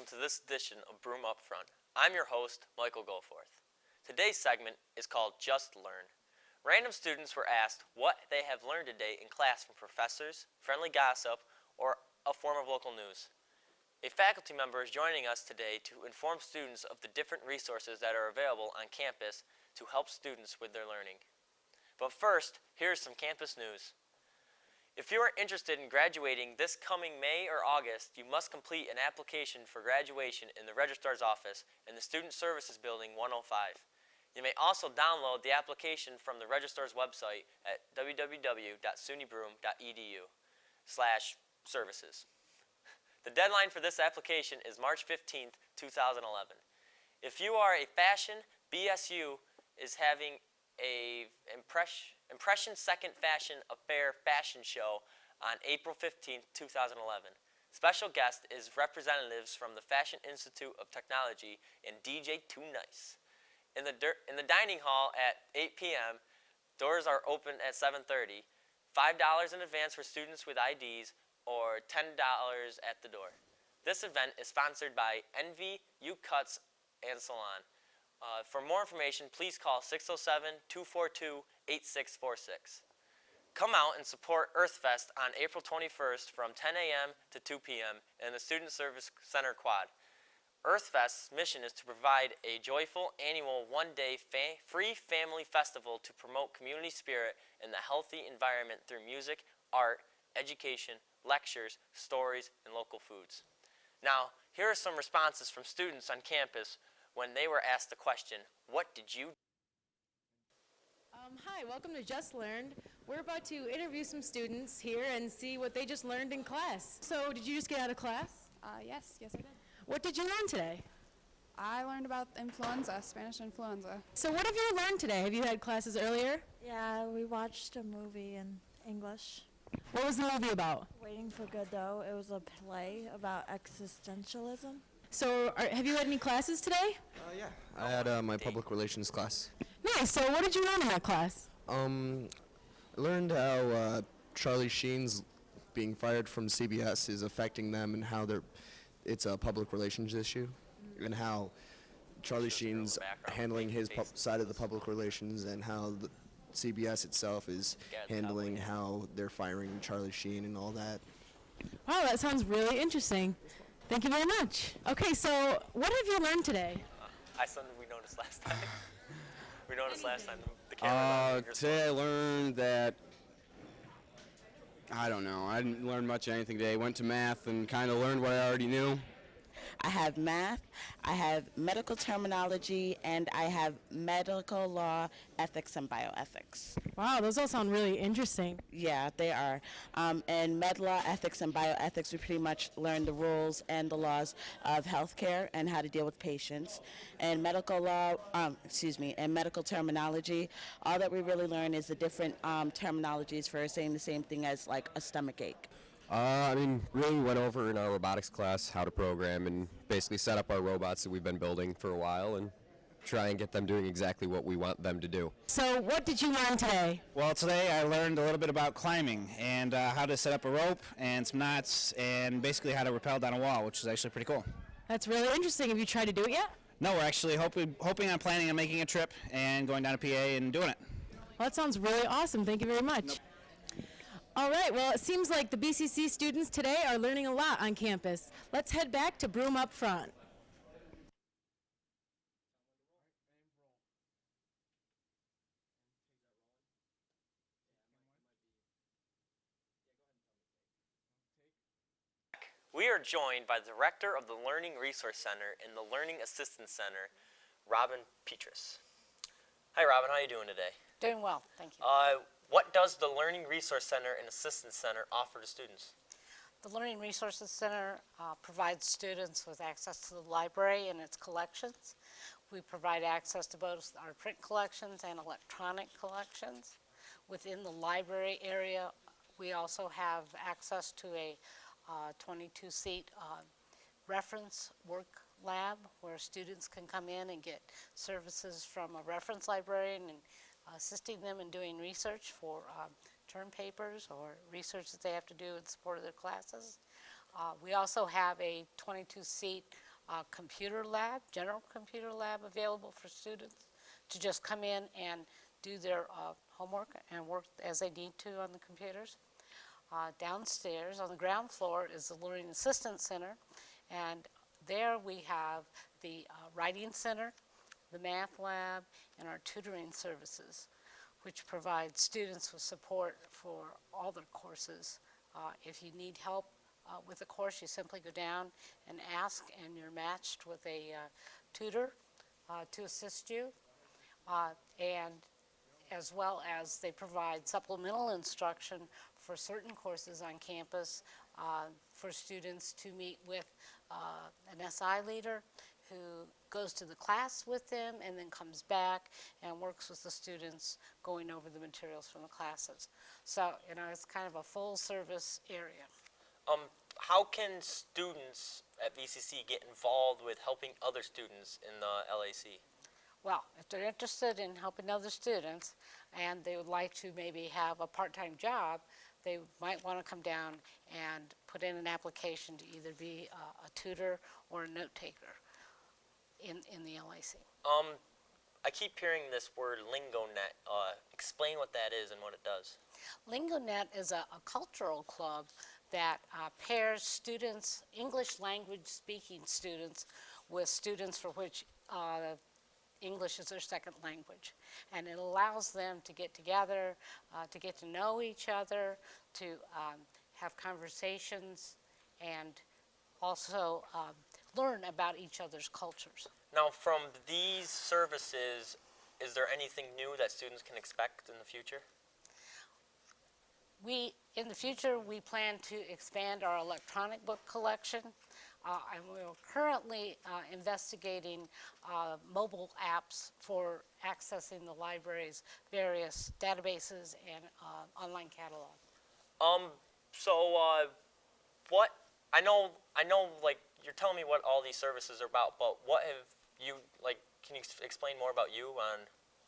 welcome to this edition of Broome Up Front. I'm your host, Michael Goforth. Today's segment is called Just Learn. Random students were asked what they have learned today in class from professors, friendly gossip, or a form of local news. A faculty member is joining us today to inform students of the different resources that are available on campus to help students with their learning. But first, here's some campus news. If you are interested in graduating this coming May or August, you must complete an application for graduation in the Registrar's office in the Student Services Building 105. You may also download the application from the Registrar's website at www.sunybroome.edu/services. The deadline for this application is March 15th, 2011. If you are a fashion, BSU is having a Impression Second Fashion Affair fashion show on April 15th, 2011. Special guest is representatives from the Fashion Institute of Technology and DJ Too Nice. In the dining hall at 8 p.m., doors are open at 7:30. $5 in advance for students with IDs or $10 at the door. This event is sponsored by Envy, U Cuts, and Salon. For more information, please call 607-242-8646. Come out and support EarthFest on April 21st from 10 a.m. to 2 p.m. in the Student Service Center Quad. EarthFest's mission is to provide a joyful annual one-day free family festival to promote community spirit and the healthy environment through music, art, education, lectures, stories, and local foods. Now, here are some responses from students on campus when they were asked the question, what did you do? Hi, welcome to Just Learned. We're about to interview some students here and see what they just learned in class. So, did you just get out of class? Yes, I did. What did you learn today? I learned about influenza, Spanish influenza. So what have you learned today? Have you had classes earlier? Yeah, we watched a movie in English. What was the movie about? Waiting for Godot. It was a play about existentialism. So have you had any classes today? Yeah, I had my public relations class. Nice. So what did you learn in that class? I learned how Charlie Sheen's being fired from CBS is affecting them and how it's a public relations issue, and how Charlie Sheen's handling his side of the public relations, and how the CBS itself is handling how they're firing Charlie Sheen and all that. Wow, that sounds really interesting. Thank you very much. Okay, so what have you learned today? We noticed last time. The camera. Today I learned that, I don't know, I didn't learn much of anything today. Went to math and kind of learned what I already knew. I have math, I have medical terminology, and I have medical law, ethics, and bioethics. Wow, those all sound really interesting. Yeah, they are. In med law, ethics, and bioethics, we pretty much learn the rules and the laws of healthcare and how to deal with patients. And medical law, and medical terminology, all that we really learn is the different terminologies for saying the same thing as like a stomach ache. Really went over in our robotics class how to program and basically set up our robots that we've been building for a while and try and get them doing exactly what we want them to do. So what did you learn today? Well, today I learned a little bit about climbing and how to set up a rope and some knots and basically how to rappel down a wall, which is actually pretty cool. That's really interesting. Have you tried to do it yet? No, we're actually hoping on planning on making a trip and going down to PA and doing it. Well, that sounds really awesome. Thank you very much. Nope. All right, well, it seems like the BCC students today are learning a lot on campus. Let's head back to Broome Up Front. We are joined by the Director of the Learning Resource Center and the Learning Assistance Center, Robin Petrus. Hi, Robin. How are you doing today? Doing well, thank you. What does the Learning Resource Center and Assistance Center offer to students? The Learning Resources Center provides students with access to the library and its collections. We provide access to both our print collections and electronic collections. Within the library area, we also have access to a 22-seat reference work lab where students can come in and get services from a reference librarian and assisting them in doing research for term papers or research that they have to do in support of their classes. We also have a 22-seat computer lab, general computer lab available for students to just come in and do their homework and work as they need to on the computers. Downstairs on the ground floor is the Learning Assistance Center, and there we have the Writing Center, the Math Lab, and our tutoring services, which provide students with support for all their courses. If you need help with a course, you simply go down and ask, and you're matched with a tutor to assist you. And as well as they provide supplemental instruction for certain courses on campus for students to meet with an SI leader who goes to the class with them and then comes back and works with the students going over the materials from the classes. So, you know, it's kind of a full service area. How can students at VCC get involved with helping other students in the LAC? Well, if they're interested in helping other students and they would like to maybe have a part-time job, they might want to come down and put in an application to either be a tutor or a note taker in the LAC. I keep hearing this word LingoNet. Explain what that is and what it does. LingoNet is a cultural club that pairs students, English language speaking students, with students for which English is their second language. And it allows them to get together, to get to know each other, to have conversations, and also learn about each other's cultures. Now, from these services, is there anything new that students can expect in the future? In the future, we plan to expand our electronic book collection, and we're currently investigating mobile apps for accessing the library's various databases and online catalog. What I know, like you're telling me what all these services are about, but what have you like? Can you explain more about you on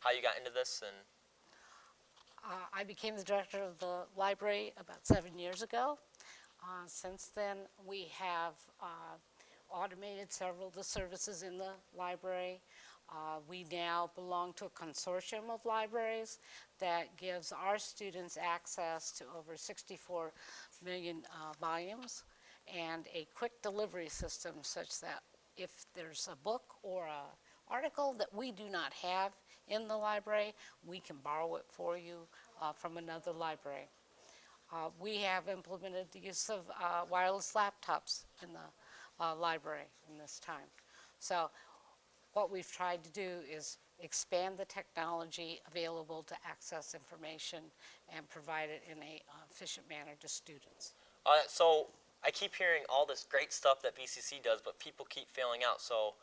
how you got into this and? I became the director of the library about 7 years ago. Since then, we have automated several of the services in the library. We now belong to a consortium of libraries that gives our students access to over 64 million volumes and a quick delivery system such that if there's a book or an article that we do not have in the library, we can borrow it for you from another library. We have implemented the use of wireless laptops in the library in this time. So what we've tried to do is expand the technology available to access information and provide it in an efficient manner to students. So I keep hearing all this great stuff that VCC does, but people keep failing out. So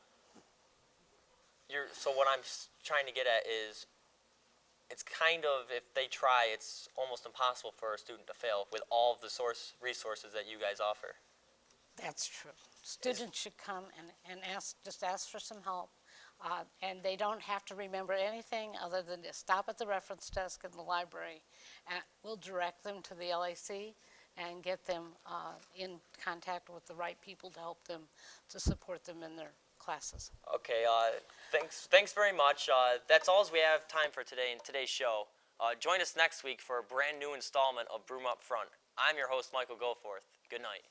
what I'm trying to get at is, it's kind of, if they try, it's almost impossible for a student to fail with all of the resources that you guys offer. That's true. Students should come and just ask for some help. And they don't have to remember anything other than to stop at the reference desk in the library. And we'll direct them to the LAC and get them in contact with the right people to help them, to support them in their classes. Okay, thanks very much. That's all we have time for today in today's show. Join us next week for a brand new installment of Broome Up Front. I'm your host, Michael Goforth. Good night.